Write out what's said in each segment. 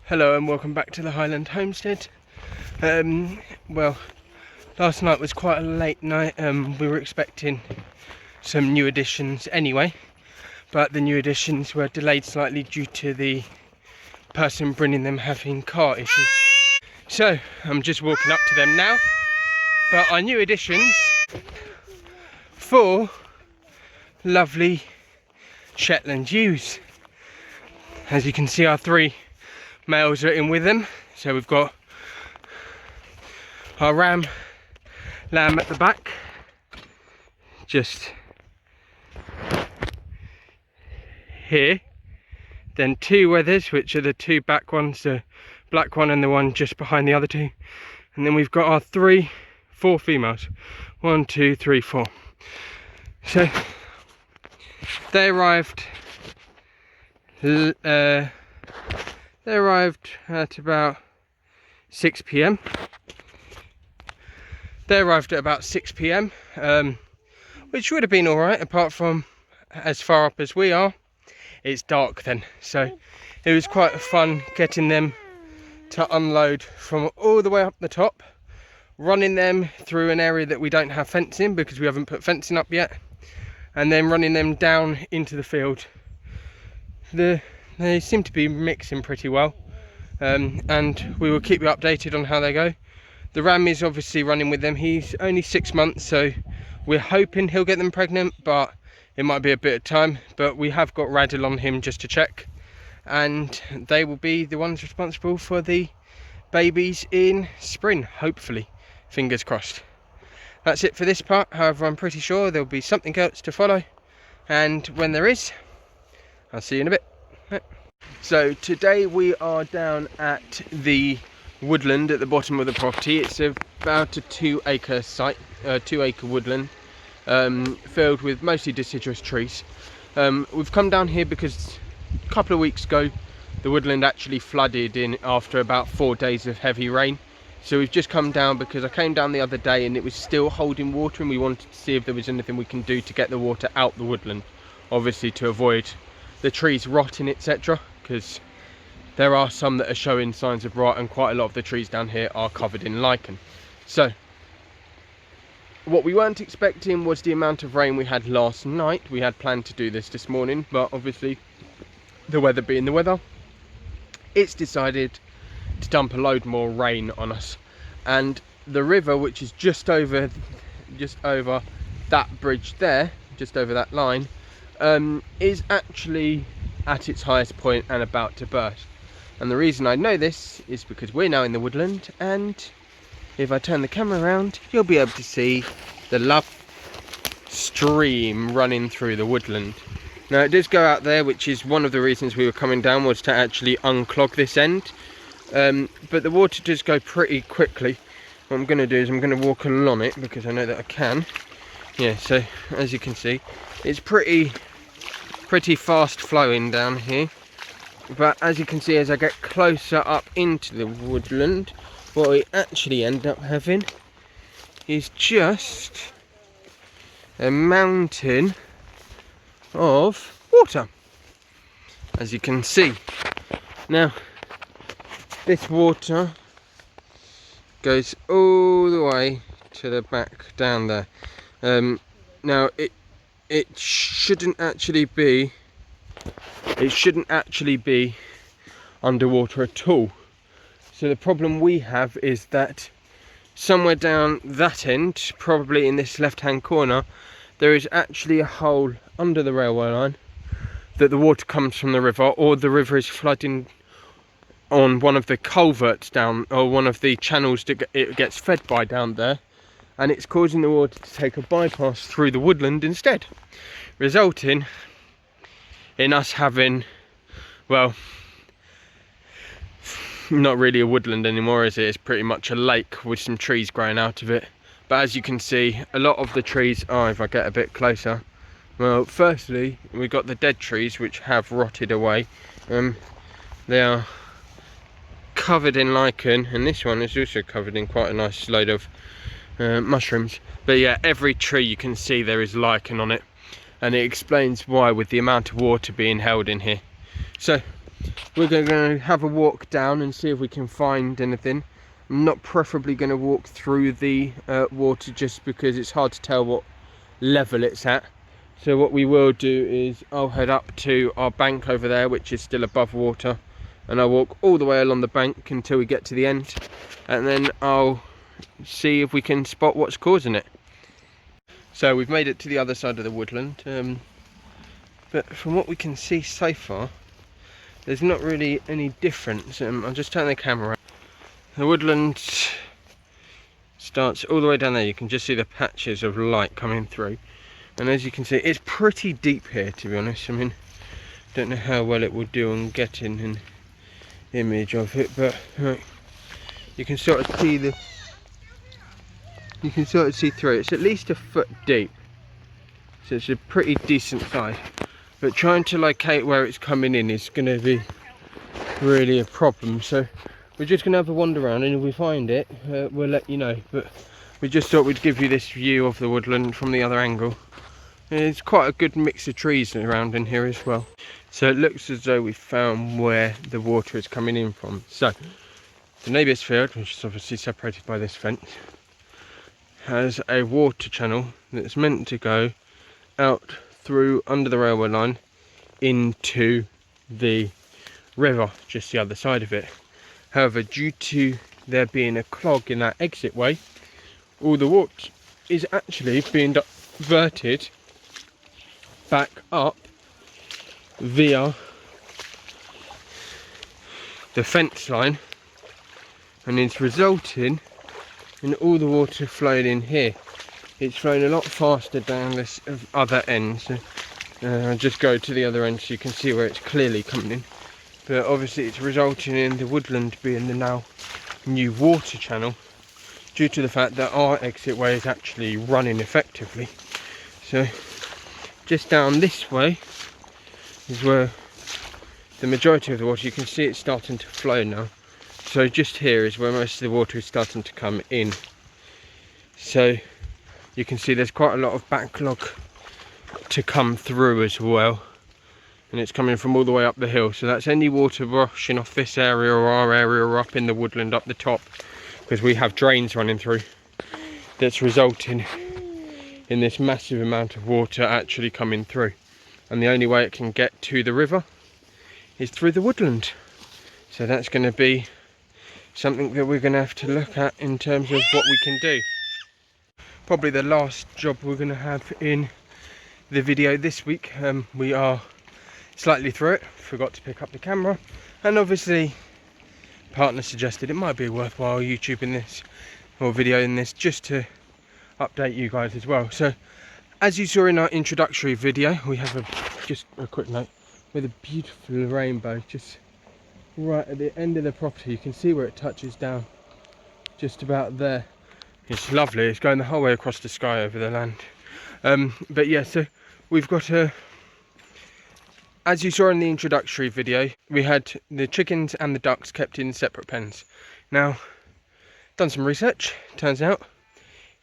Hello and welcome back to the Highland Homestead. Well, last night was quite a late night. We were expecting some new additions anyway, but the new additions were delayed slightly due to the person bringing them having car issues. So I'm just walking up to them now. But our new additions, 4 lovely Shetland ewes. As you can see, our 3 males are in with them. So we've got our lamb at the back, just here. Then 2 wethers, which are the 2 back ones, the black one and the one just behind the other 2. And then we've got our 4 females. 1, 2, 3, 4. So they arrived at about 6 p.m. They arrived at about 6 p.m, which would have been alright, apart from as far up as we are, it's dark then. So it was quite fun getting them to unload from all the way up the top, running them through an area that we don't have fencing because we haven't put fencing up yet, and then running them down into the field. They seem to be mixing pretty well, and we will keep you updated on how they go. The ram is obviously running with them. He's only 6 months, so we're hoping he'll get them pregnant, but it might be a bit of time. But we have got Raddle on him just to check, and they will be the ones responsible for the babies in spring, hopefully. Fingers crossed. That's it for this part. However, I'm pretty sure there'll be something else to follow, and when there is, I'll see you in a bit. So today we are down at the woodland at the bottom of the property. It's about a 2-acre site, 2-acre woodland, filled with mostly deciduous trees. We've come down here because a couple of weeks ago the woodland actually flooded in after about 4 days of heavy rain. So we've just come down because I came down the other day and it was still holding water, and we wanted to see if there was anything we can do to get the water out the woodland, obviously to avoid the trees rotting, etc., because there are some that are showing signs of rot, and quite a lot of the trees down here are covered in lichen. So what we weren't expecting was the amount of rain we had last night. We had planned to do this morning, but obviously the weather being the weather, it's decided to dump a load more rain on us. And the river, which is just over that bridge there, just over that line, is actually at its highest point and about to burst. And the reason I know this is because we're now in the woodland, and if I turn the camera around, you'll be able to see the love stream running through the woodland. Now it does go out there, which is one of the reasons we were coming down, was to actually unclog this end, but the water does go pretty quickly. What I'm going to do is I'm going to walk along it because I know that I can. Yeah, so as you can see, it's pretty fast flowing down here. But as you can see, as I get closer up into the woodland, what we actually end up having is just a mountain of water, as you can see. Now this water goes all the way to the back down there. Now it shouldn't actually be underwater at all. So the problem we have is that somewhere down that end, probably in this left hand corner, there is actually a hole under the railway line that the water comes from the river, or the river is flooding on one of the culverts down, or one of the channels that it gets fed by down there, and it's causing the water to take a bypass through the woodland instead, resulting in us having, well, not really a woodland anymore, is it? It's pretty much a lake with some trees growing out of it. But as you can see, a lot of the trees are, if I get a bit closer, well, firstly we've got the dead trees which have rotted away. They are covered in lichen, and this one is also covered in quite a nice load of mushrooms. But yeah, every tree you can see there is lichen on it, and it explains why, with the amount of water being held in here. So we're going to have a walk down and see if we can find anything. I'm not preferably going to walk through the water just because it's hard to tell what level it's at. So what we will do is I'll head up to our bank over there, which is still above water, and I'll walk all the way along the bank until we get to the end, and then I'll see if we can spot what's causing it. So we've made it to the other side of the woodland, but from what we can see so far, there's not really any difference. I'll just turn the camera. The woodland starts all the way down there. You can just see the patches of light coming through, and as you can see, it's pretty deep here, to be honest. I mean, don't know how well it will do on getting an image of it, but right, you can sort of see through it. It's at least a foot deep, so it's a pretty decent size, but trying to locate where it's coming in is going to be really a problem. So we're just going to have a wander around, and if we find it, we'll let you know. But we just thought we'd give you this view of the woodland from the other angle. It's quite a good mix of trees around in here as well. So it looks as though we found where the water is coming in from. So the neighbour's field, which is obviously separated by this fence, has a water channel that's meant to go out through under the railway line into the river just the other side of it. However, due to there being a clog in that exit way, all the water is actually being diverted back up via the fence line, and it's resulting in all the water flowing in here. It's flowing a lot faster down this other end. So I'll just go to the other end so you can see where it's clearly coming in. But obviously it's resulting in the woodland being the now new water channel, due to the fact that our exit way is actually running effectively. So just down this way is where the majority of the water, you can see it's starting to flow now. So just here is where most of the water is starting to come in. So you can see there's quite a lot of backlog to come through as well, and it's coming from all the way up the hill. So that's any water rushing off this area or our area or up in the woodland up the top, because we have drains running through, that's resulting in this massive amount of water actually coming through. And the only way it can get to the river is through the woodland. So that's going to be something that we're going to have to look at in terms of what we can do. Probably the last job we're going to have in the video this week. We are slightly through it, forgot to pick up the camera, and obviously partner suggested it might be worthwhile YouTubing this or videoing this just to update you guys as well. So as you saw in our introductory video, we have just a quick note with a beautiful rainbow just right at the end of the property. You can see where it touches down just about there. It's lovely. It's going the whole way across the sky over the land. But yeah, so we've got as you saw in the introductory video, we had the chickens and the ducks kept in separate pens. Now, done some research. Turns out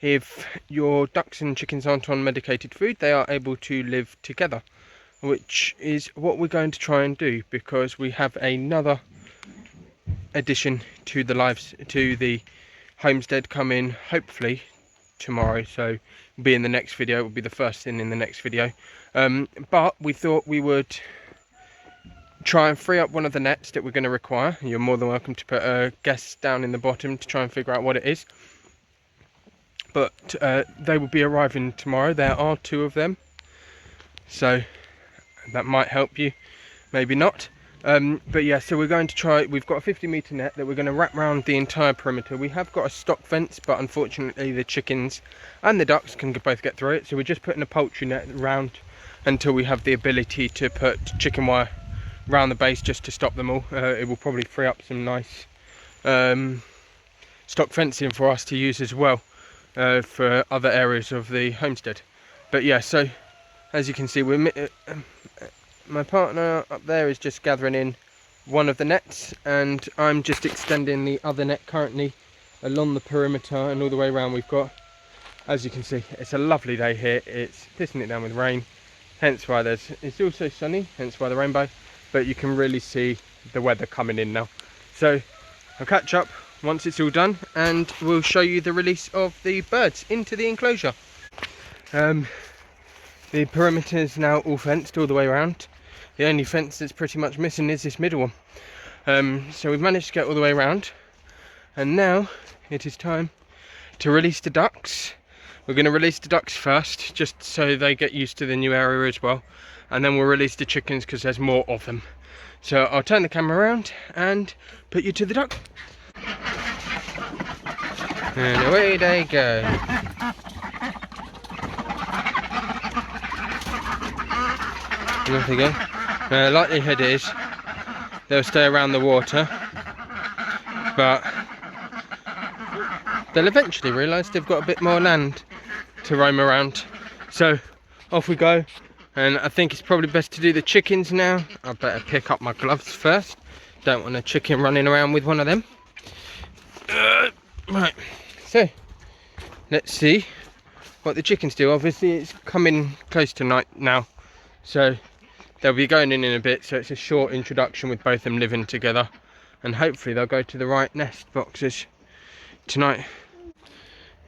if your ducks and chickens aren't on medicated food, they are able to live together, which is what we're going to try and do, because we have another addition to the homestead coming hopefully tomorrow. So it'll be in the next video. It will be the first thing in the next video. But we thought we would try and free up one of the nets that we're going to require. You're more than welcome to put a guess down in the bottom to try and figure out what it is. But they will be arriving tomorrow. There are 2 of them, so that might help you, maybe not. But yeah, so we're going to try. We've got a 50-metre net that we're going to wrap around the entire perimeter. We have got a stock fence, but unfortunately the chickens and the ducks can both get through it, so we're just putting a poultry net around until we have the ability to put chicken wire around the base just to stop them all. It will probably free up some nice stock fencing for us to use as well for other areas of the homestead. But yeah, so as you can see, my partner up there is just gathering in one of the nets, and I'm just extending the other net currently along the perimeter and all the way around. We've got, as you can see, it's a lovely day here. It's pissing it down with rain, hence why it's also sunny, hence why the rainbow. But you can really see the weather coming in now. So I'll catch up once it's all done and we'll show you the release of the birds into the enclosure. The perimeter is now all fenced all the way around. The only fence that's pretty much missing is this middle one. So we've managed to get all the way around, and now it is time to release the ducks. We're going to release the ducks first, just so they get used to the new area as well, and then we'll release the chickens because there's more of them. So I'll turn the camera around and put you to the duck. And away they go. And off they go. Likelihood is they'll stay around the water, but they'll eventually realise they've got a bit more land to roam around. So off we go, and I think it's probably best to do the chickens now. I better pick up my gloves first. Don't want a chicken running around with one of them. Right, so let's see what the chickens do. Obviously it's coming close to night now, so they'll be going in a bit, so it's a short introduction with both of them living together, and hopefully they'll go to the right nest boxes tonight.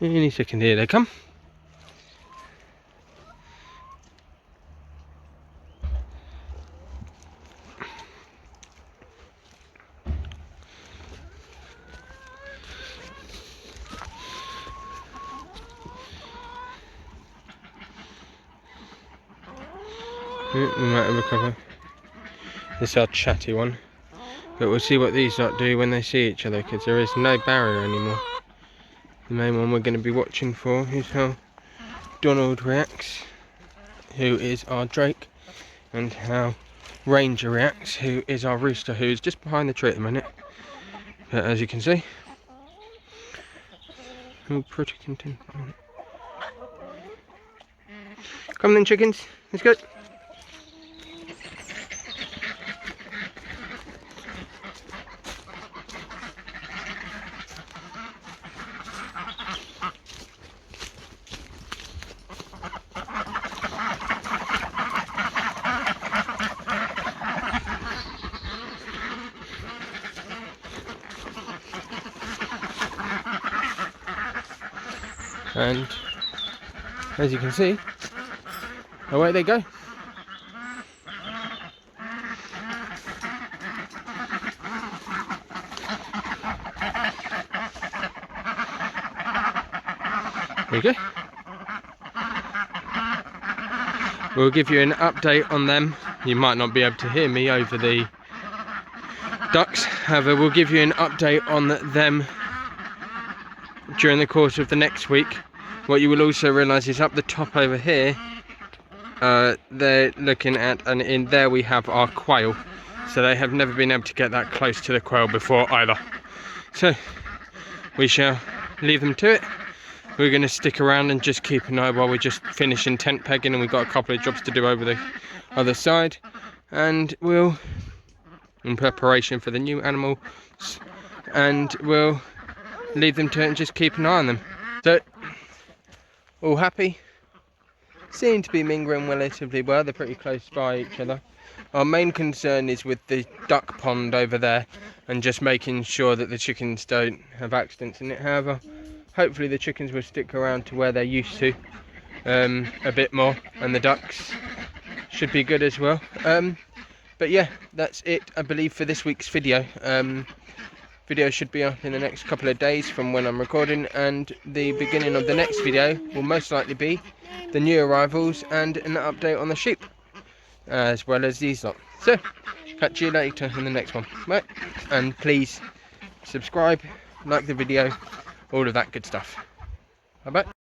Any second, here they come. We might have a couple. This is our chatty one, but we'll see what these lot do when they see each other, because there is no barrier anymore. The main one we're going to be watching for is how Donald reacts, who is our Drake, and how Ranger reacts, who is our rooster, who is just behind the tree at the minute. But as you can see, we're pretty content. Come then, chickens, let's go. And as you can see, away they go. There you go. We'll give you an update on them. You might not be able to hear me over the ducks, however we'll give you an update on them during the course of the next week. What you will also realise is up the top over here, they're looking at, and in there we have our quail. So they have never been able to get that close to the quail before either. So we shall leave them to it. We're going to stick around and just keep an eye while we're just finishing tent pegging, and we've got a couple of jobs to do over the other side. And we'll, in preparation for the new animals, and we'll leave them to it and just keep an eye on them. So, all happy, seem to be mingling relatively well. They're pretty close by each other. Our main concern is with the duck pond over there, and just making sure that the chickens don't have accidents in it. However, hopefully the chickens will stick around to where they're used to a bit more, and the ducks should be good as well. But yeah, that's it, I believe, for this week's video. Video should be up in the next couple of days from when I'm recording, and the beginning of the next video will most likely be the new arrivals and an update on the sheep, as well as these lot. So catch you later in the next one. Right, and please subscribe, like the video, all of that good stuff. Bye bye.